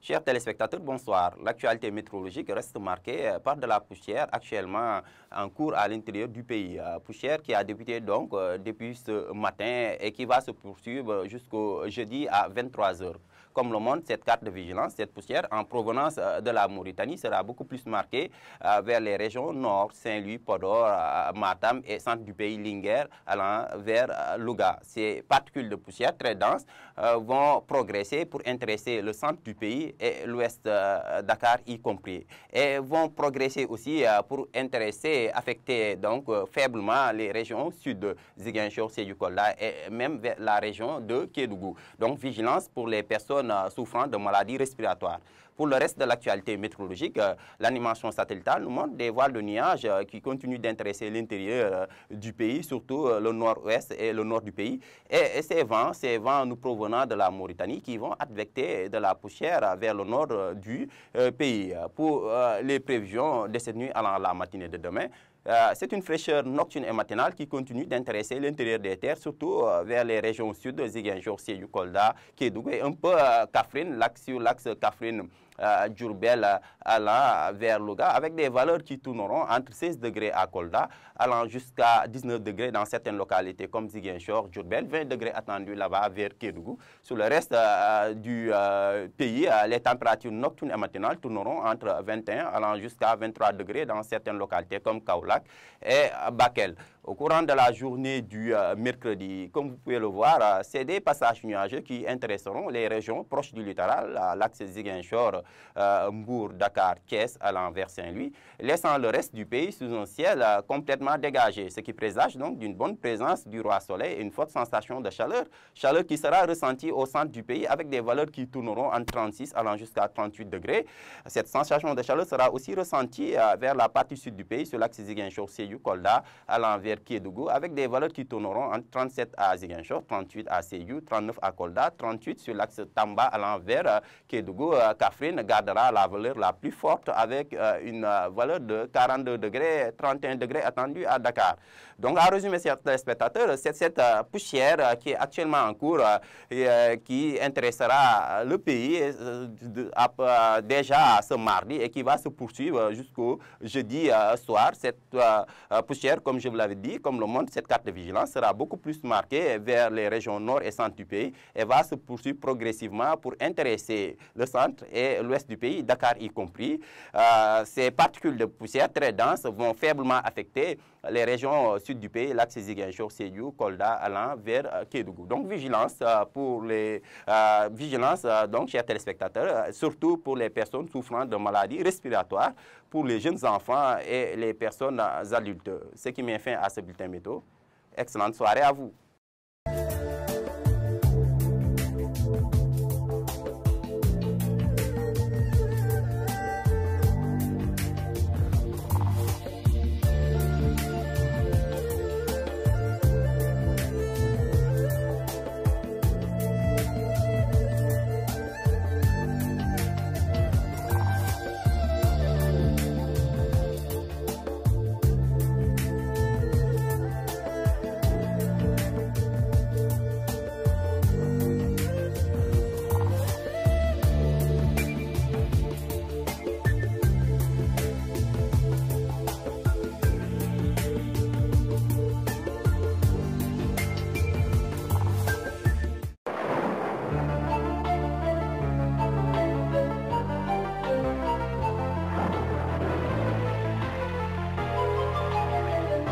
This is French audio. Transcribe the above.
Chers téléspectateurs, bonsoir. L'actualité météorologique reste marquée par de la poussière actuellement en cours à l'intérieur du pays. Poussière qui a débuté donc depuis ce matin et qui va se poursuivre jusqu'au jeudi à 23 h. Comme le montre cette carte de vigilance, cette poussière en provenance de la Mauritanie sera beaucoup plus marquée vers les régions nord, Saint-Louis, Podor, Matam et centre du pays Linguère allant vers Louga. Ces particules de poussière très denses vont progresser pour intéresser le centre du pays et l'ouest Dakar y compris. Et vont progresser aussi pour intéresser, affecter donc faiblement les régions sud, Ziguinchor, Sédhiou, Kolda et même vers la région de Kédougou. Donc vigilance pour les personnes souffrant de maladies respiratoires. Pour le reste de l'actualité météorologique, l'animation satellitale nous montre des voiles de nuages qui continuent d'intéresser l'intérieur du pays, surtout le nord-ouest et le nord du pays. Et ces vents nous provenant de la Mauritanie qui vont advecter de la poussière vers le nord du pays. Pour les prévisions de cette nuit allant la matinée de demain, c'est une fraîcheur nocturne et matinale qui continue d'intéresser l'intérieur des terres, surtout vers les régions sud, Ziguinchor, Sédhiou, Kolda, Kédougou et un peu Kaffrine, sur l'axe Kaffrine, Diourbel allant vers Louga, avec des valeurs qui tourneront entre 16 degrés à Kolda, allant jusqu'à 19 degrés dans certaines localités comme Ziguinchor, Diourbel, 20 degrés attendus là-bas vers Kédougou. Sur le reste du pays, les températures nocturnes et matinales tourneront entre 21 allant jusqu'à 23 degrés dans certaines localités comme Kaolack et Bakel. Au courant de la journée du mercredi, comme vous pouvez le voir, c'est des passages nuageux qui intéresseront les régions proches du littoral, l'axe Ziguinchor, Mbour, Dakar, Thiès, allant vers Saint-Louis, laissant le reste du pays sous un ciel complètement dégagé, ce qui présage donc d'une bonne présence du roi soleil et une forte sensation de chaleur, chaleur qui sera ressentie au centre du pays avec des valeurs qui tourneront entre 36 allant jusqu'à 38 degrés. Cette sensation de chaleur sera aussi ressentie vers la partie sud du pays, sur l'axe Ziguinchor, Sédhiou, Kolda, allant vers Kédougou, avec des valeurs qui tourneront entre 37 à Ziguinchor, 38 à Sédhiou, 39 à Kolda, 38 sur l'axe Tamba allant vers Kédougou. Kaffrine gardera la valeur la plus forte avec une valeur de 42 degrés, 31 degrés attendus à Dakar. Donc, à résumer, chers téléspectateurs, c'est cette poussière qui est actuellement en cours qui intéressera le pays déjà ce mardi et qui va se poursuivre jusqu'au jeudi soir. Cette poussière, comme je vous l'avais dit, comme le montre cette carte de vigilance, sera beaucoup plus marquée vers les régions nord et centre du pays et va se poursuivre progressivement pour intéresser le centre et l'ouest du pays, Dakar y compris. Ces particules de poussière très denses vont faiblement affecter les régions sud du pays, l'axe Ziguinchor, Sédhiou, Kolda, allant vers Kédougou. Donc vigilance pour les donc chers téléspectateurs, surtout pour les personnes souffrant de maladies respiratoires, pour les jeunes enfants et les personnes adultes. Ce qui met fin à ce bulletin météo. Excellente soirée à vous.